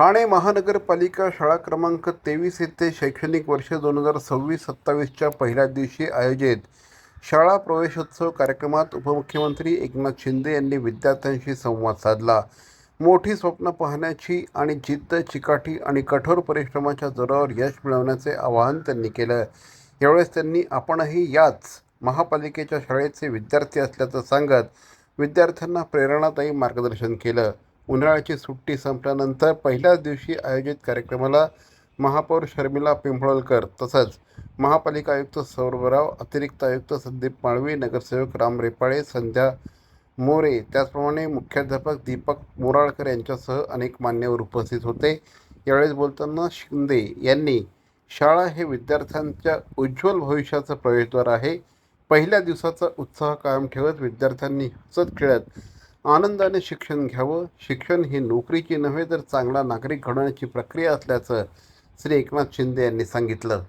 ठाणे महानगरपालिका शाळा क्रमांक 23 येथे शैक्षणिक वर्ष 2026-27च्या पहिल्या दिवशी आयोजित शाळा प्रवेशोत्सव कार्यक्रमात उपमुख्यमंत्री एकनाथ शिंदे यांनी विद्यार्थ्यांशी संवाद साधला. मोठी स्वप्न पाहण्याची आणि जिद्द, चिकाटी आणि कठोर परिश्रमाच्या जोरावर यश मिळवण्याचे आवाहन त्यांनी केलं. यावेळेस त्यांनी आपणही याच महापालिकेच्या शाळेचे विद्यार्थी असल्याचं सांगत विद्यार्थ्यांना प्रेरणादायी मार्गदर्शन केलं. उन्हाळ्याची सुट्टी संपल्यानंतर पहिल्याच दिवशी आयोजित कार्यक्रमाला महापौर शर्मिला पिंपळकर तसंच महापालिका आयुक्त सौरभ राव, अतिरिक्त आयुक्त संदीप माळवी, नगरसेवक राम रेपाळे, संध्या मोरे, त्याचप्रमाणे मुख्याध्यापक दीपक मोराळकर यांच्यासह अनेक मान्यवर उपस्थित होते. यावेळेस बोलताना शिंदे यांनी शाळा हे विद्यार्थ्यांच्या उज्ज्वल भविष्याचं प्रवेशद्वार आहे. पहिल्या दिवसाचा उत्साह कायम ठेवत विद्यार्थ्यांनी हसत खेळत आनंदाने शिक्षण घ्यावं. शिक्षण ही नोकरीची नव्हे तर चांगला नागरिक घडवण्याची प्रक्रिया असल्याचं श्री एकनाथ शिंदे यांनी सांगितलं.